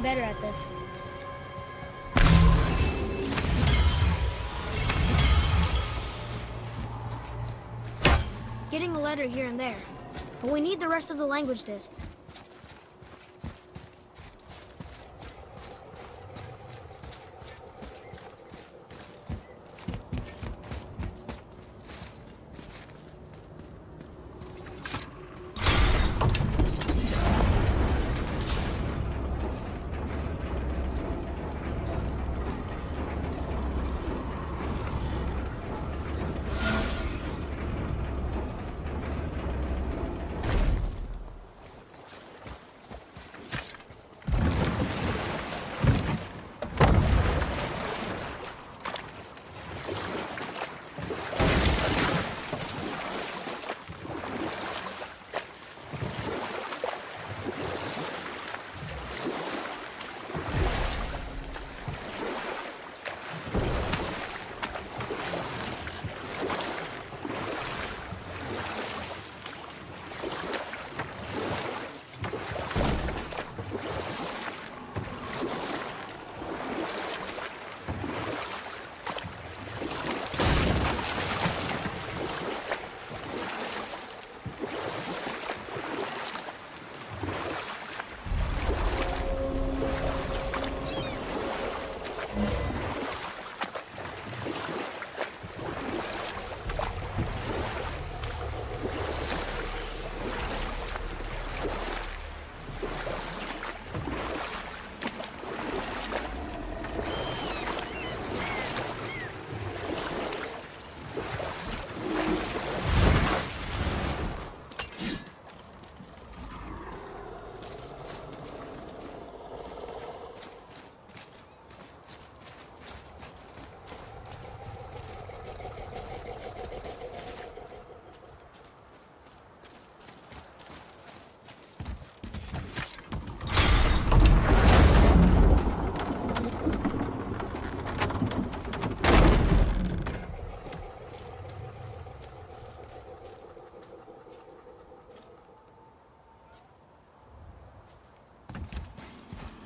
Better at this. Getting a letter here and there, but we need the rest of the language disc.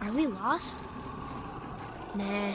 Are we lost? Nah.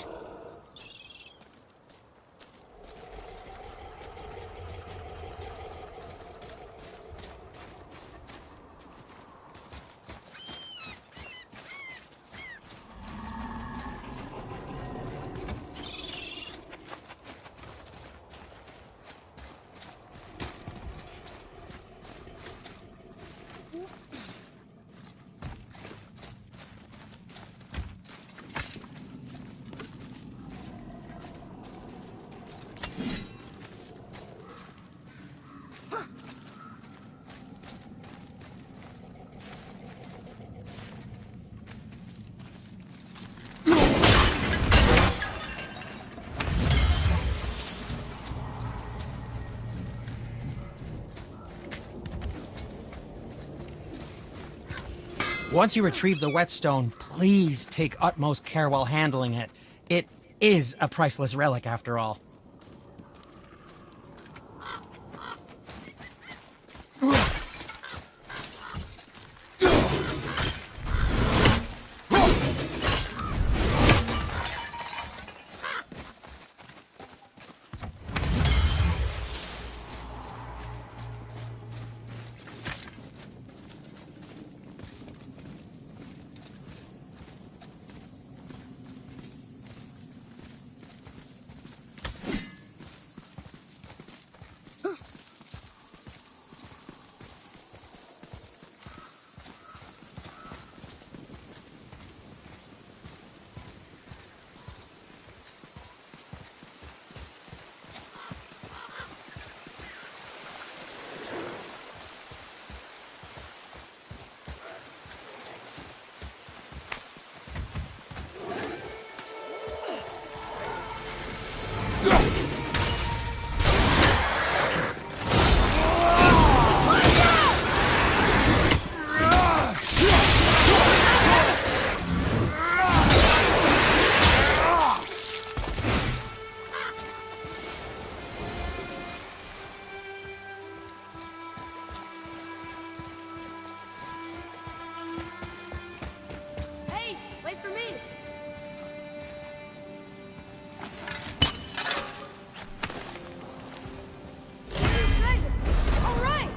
Once you retrieve the whetstone, please take utmost care while handling it. It is a priceless relic, after all. Hey, wait for me. Treasure. All right.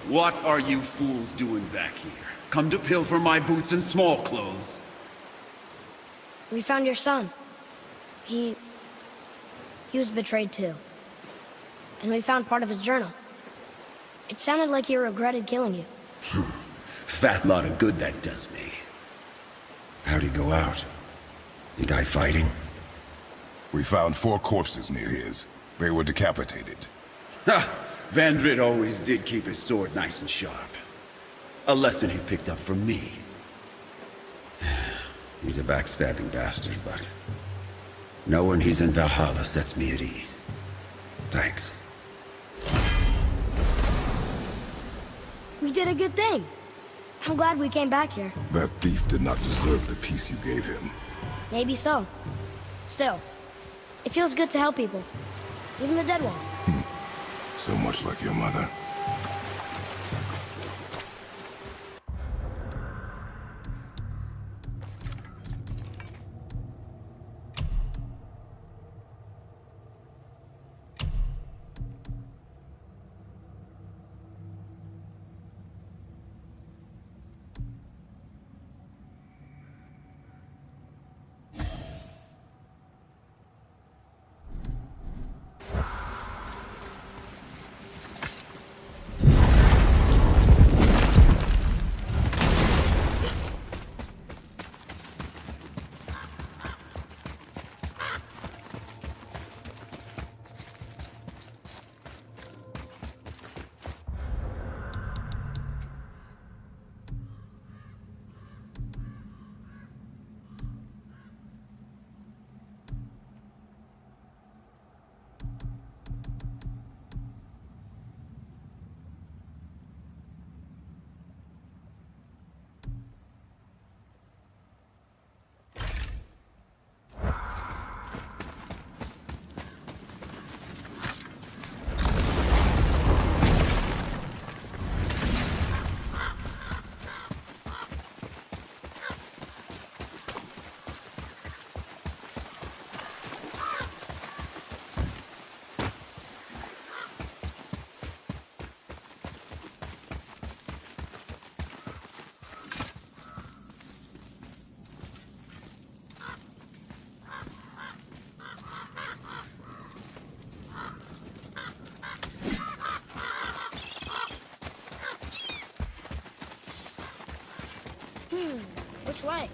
What are you fools doing back here? Come to pilfer my boots and small clothes? We found your son. He was betrayed too. And we found part of his journal. It sounded like he regretted killing you. Fat lot of good that does me. How'd he go out? He die fighting? We found 4 corpses near his. They were decapitated. Ha! Vandrid always did keep his sword nice and sharp. A lesson he picked up from me. He's a backstabbing bastard, but knowing he's in Valhalla sets me at ease. Thanks. We did a good thing. I'm glad we came back here. That thief did not deserve the peace you gave him. Maybe so. Still, it feels good to help people. Even the dead ones. So much like your mother. Which way?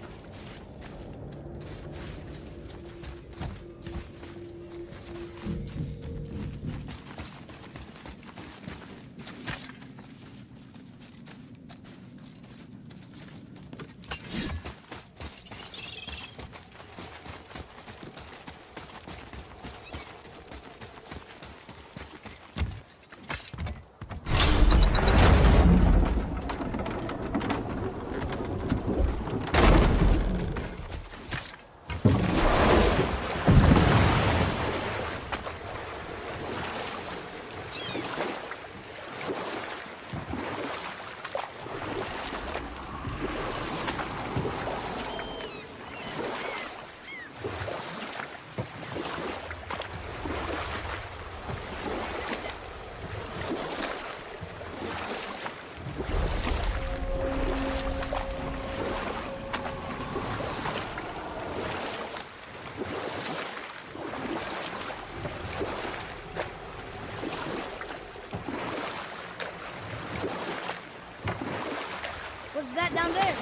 What's that down there?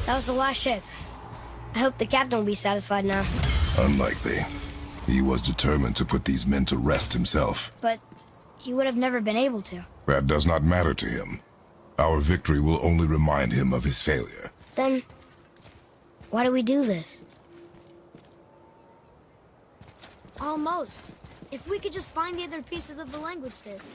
That was the last ship. I hope the captain will be satisfied now. Unlikely. He was determined to put these men to rest himself. But he would have never been able to. That does not matter to him. Our victory will only remind him of his failure. Then, why do we do this? Almost. If we could just find the other pieces of the language disc.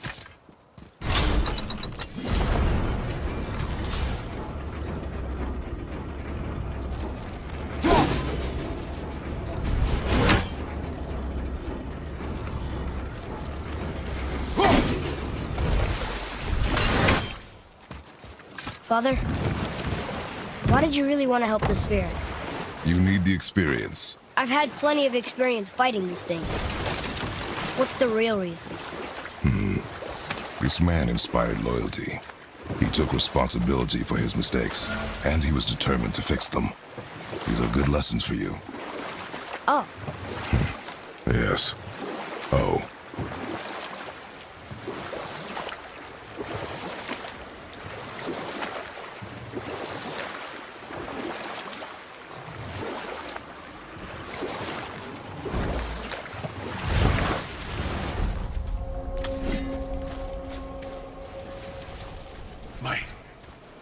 Father, why did you really want to help the spirit? You need the experience. I've had plenty of experience fighting these things. What's the real reason? This man inspired loyalty. He took responsibility for his mistakes, and he was determined to fix them. These are good lessons for you. Oh, Yes. Oh.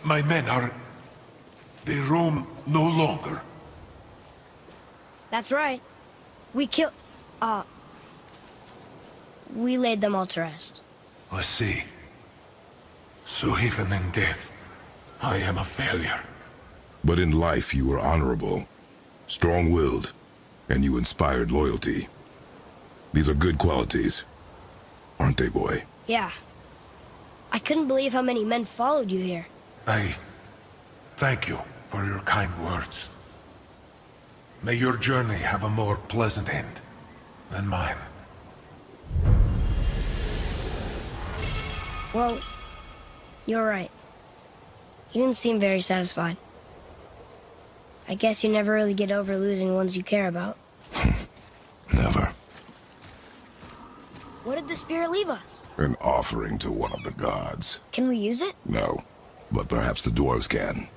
My men are... They roam no longer. that's right. We laid them all to rest. I see. So even in death, I am a failure. But in life you were honorable, strong-willed, and you inspired loyalty. These are good qualities, aren't they, boy? Yeah. I couldn't believe how many men followed you here. I thank you for your kind words. May your journey have a more pleasant end than mine. Well, you're right. You didn't seem very satisfied. I guess you never really get over losing ones you care about. Never. What did the spirit leave us? An offering to one of the gods. Can we use it? No, but perhaps the dwarves can.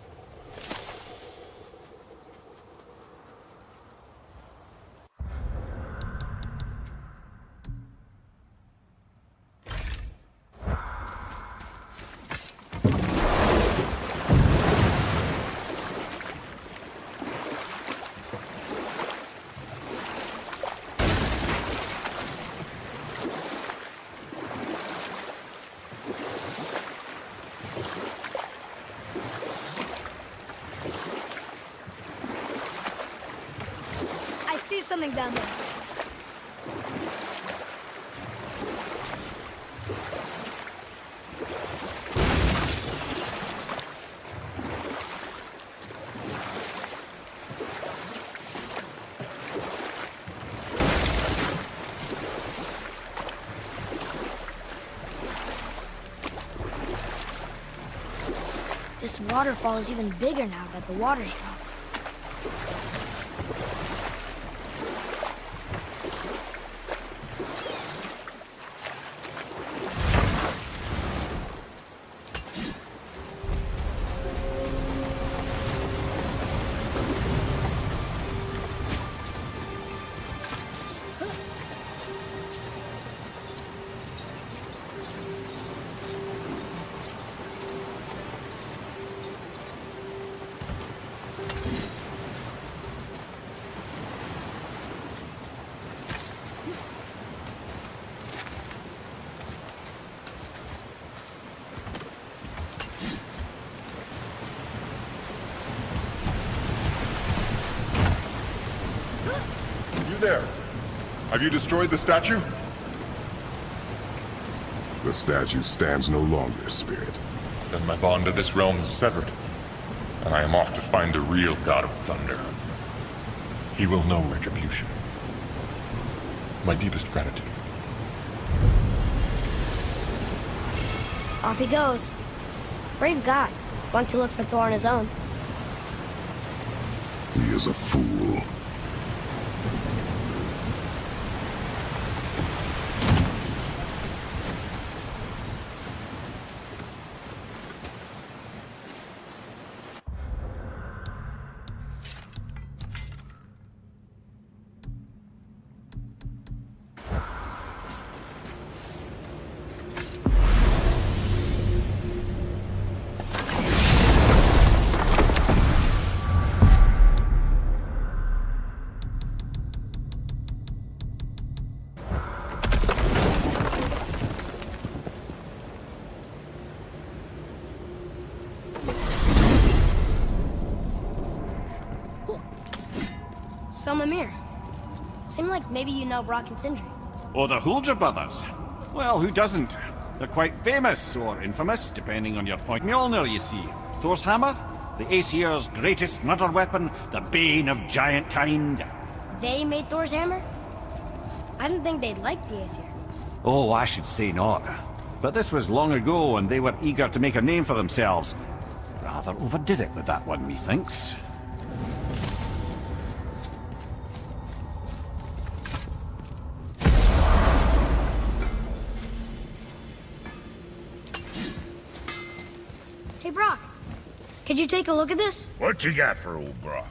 something down there. This waterfall is even bigger now that the water's dropped. There. Have you destroyed the statue? The statue stands no longer, Spirit. Then my bond to this realm is severed, and I am off to find the real God of Thunder. He will know retribution. My deepest gratitude. Off he goes. Brave guy. One to look for Thor on his own. He is a fool. So, Mimir, seemed like maybe you know Brock and Sindri. Oh, the Hulger brothers? Well, who doesn't? They're quite famous, or infamous, depending on your point. Mjolnir, you see. Thor's hammer, the Aesir's greatest murder weapon, the bane of giant kind. They made Thor's hammer? I didn't think they'd like the Aesir. Oh, I should say not. But this was long ago, and they were eager to make a name for themselves. Rather overdid it with that one, methinks. Hey, Brock, could you take a look at this? What you got for old Brock?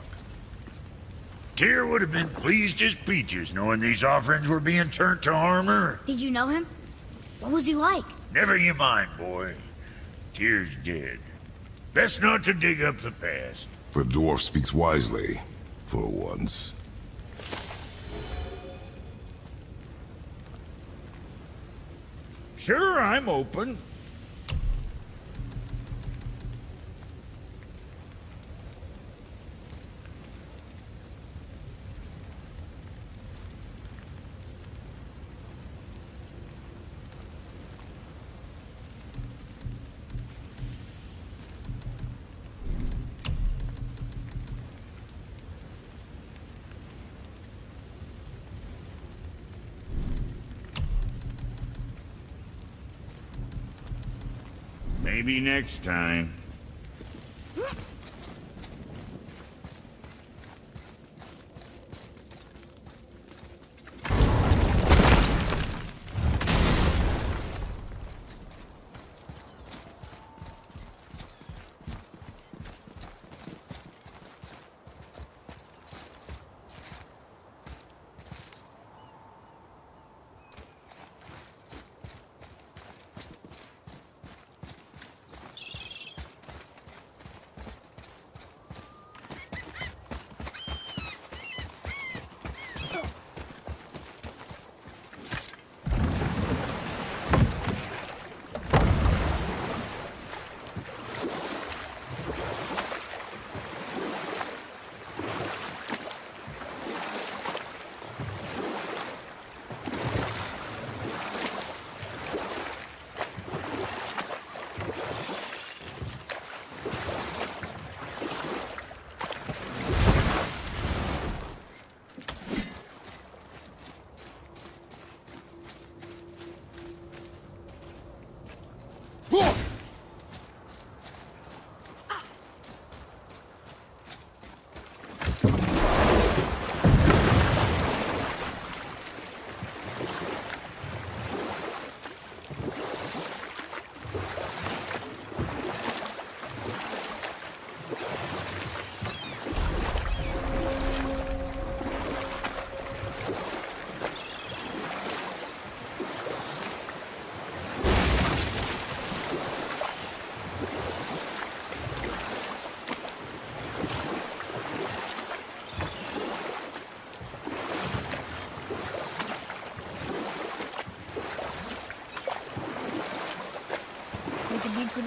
Tyr would have been pleased as peaches knowing these offerings were being turned to armor. Did you know him? What was he like? Never you mind, boy. Tyr's dead. Best not to dig up the past. The dwarf speaks wisely, for once. Sure, I'm open. Maybe next time.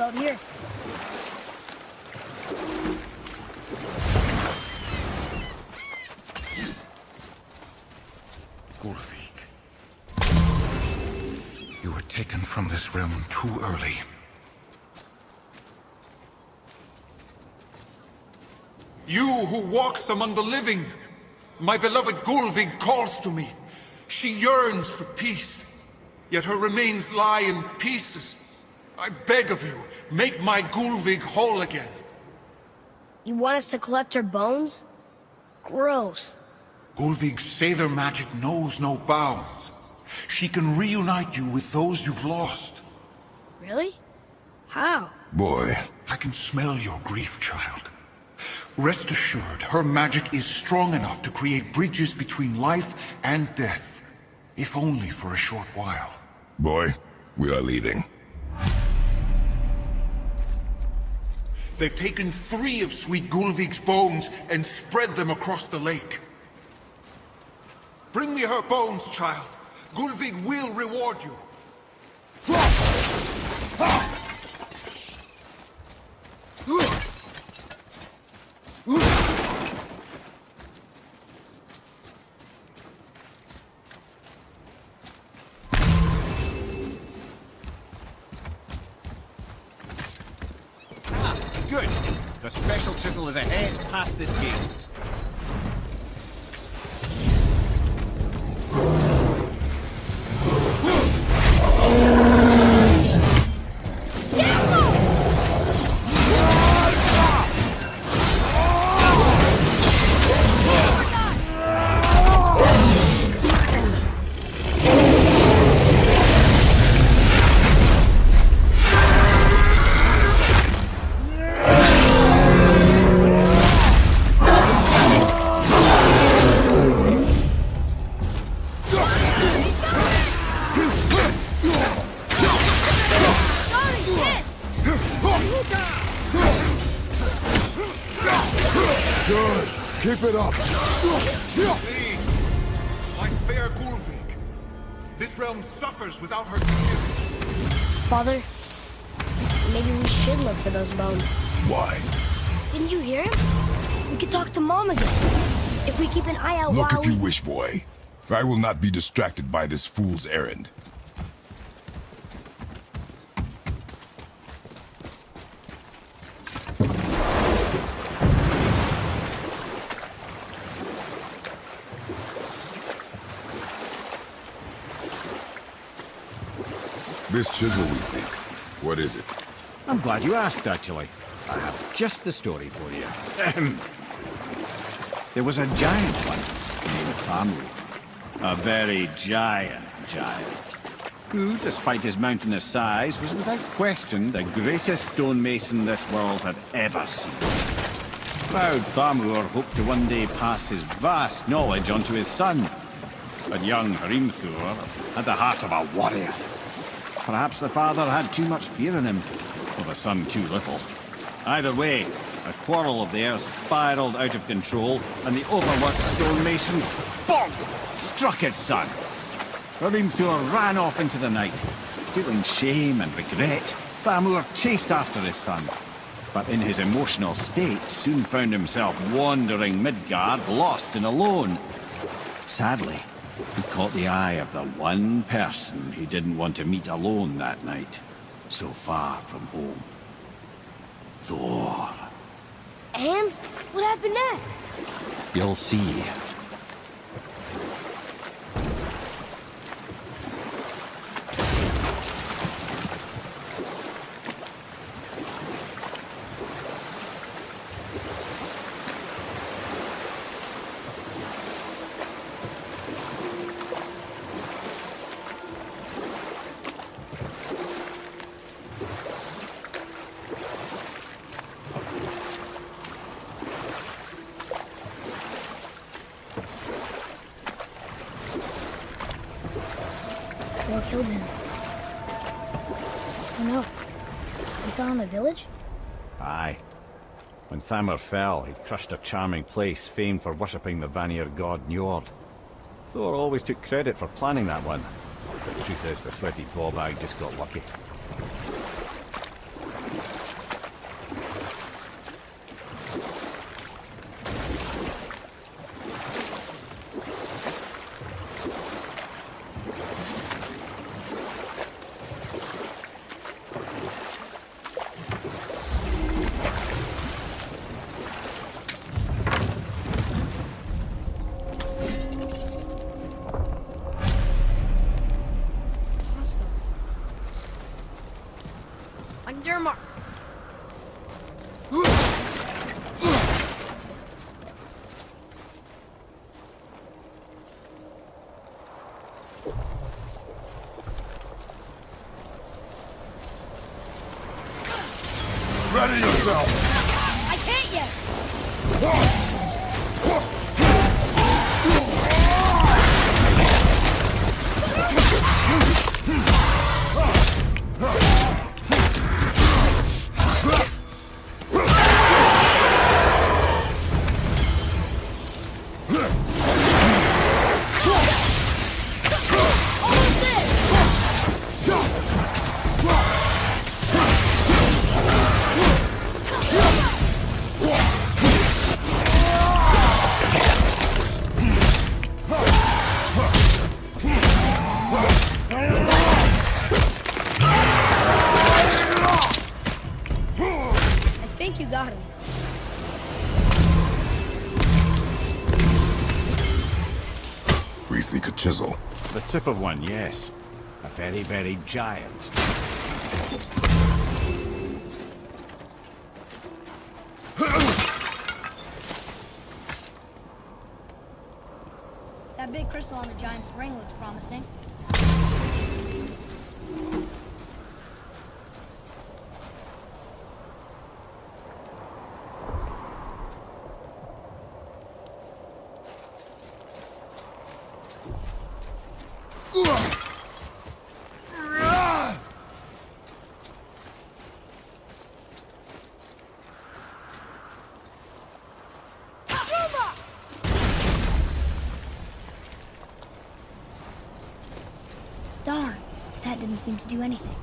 about here? Gulvik. You were taken from this realm too early. You who walks among the living! My beloved Gulvig calls to me. She yearns for peace, yet her remains lie in pieces. I beg of you, make my Gulvig whole again. You want us to collect her bones? Gross. Gulvig's sailor magic knows no bounds. She can reunite you with those you've lost. Really? How? Boy, I can smell your grief, child. Rest assured, her magic is strong enough to create bridges between life and death, if only for a short while. boy, we are leaving. They've taken 3 of sweet Gulvig's bones and spread them across the lake. Bring me her bones, child. Gulvig will reward you. Good. The special chisel is ahead past this gate. Good. Keep it up. Please, my fair Gulvig. This realm suffers without her spirit. Father, maybe we should look for those bones. Why? Didn't you hear him? We could talk to Mom again. If we keep an eye out Look while if you wish, boy. I will not be distracted by this fool's errand. This chisel we seek, what is it? I'm glad you asked, actually. I have just the story for you. There was a giant once named Thamur. A very giant, who, despite his mountainous size, was without question the greatest stonemason this world had ever seen. Proud Thamur hoped to one day pass his vast knowledge onto his son. But young Hrimthur had the heart of a warrior. Perhaps the father had too much fear in him, or the son too little. Either way, a quarrel of theirs spiraled out of control, and the overworked stonemason, bonk, struck his son. Hrimthur ran off into the night. Feeling shame and regret, Thamur chased after his son. But in his emotional state, soon found himself wandering Midgard, lost and alone. Sadly, he caught the eye of the one person he didn't want to meet alone that night, so far from home. Thor. And what happened next? You'll see. Thor killed him. Oh no. He fell in the village? Aye. When Thamur fell, he crushed a charming place famed for worshipping the Vanir god Njord. Thor always took credit for planning that one. The truth is, the sweaty ballbag just got lucky. I think you got him. We seek a chisel. The tip of one, yes. A very, very giant. That big crystal on the giant's ring looks promising. Darn, that didn't seem to do anything.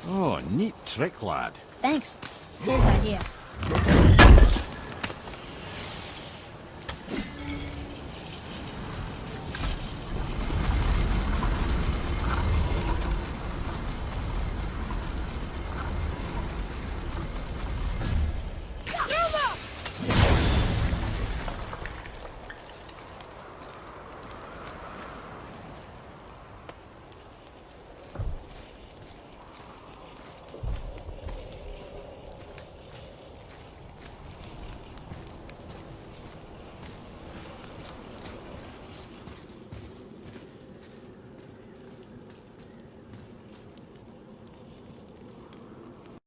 Oh, neat trick, lad. Thanks. His idea.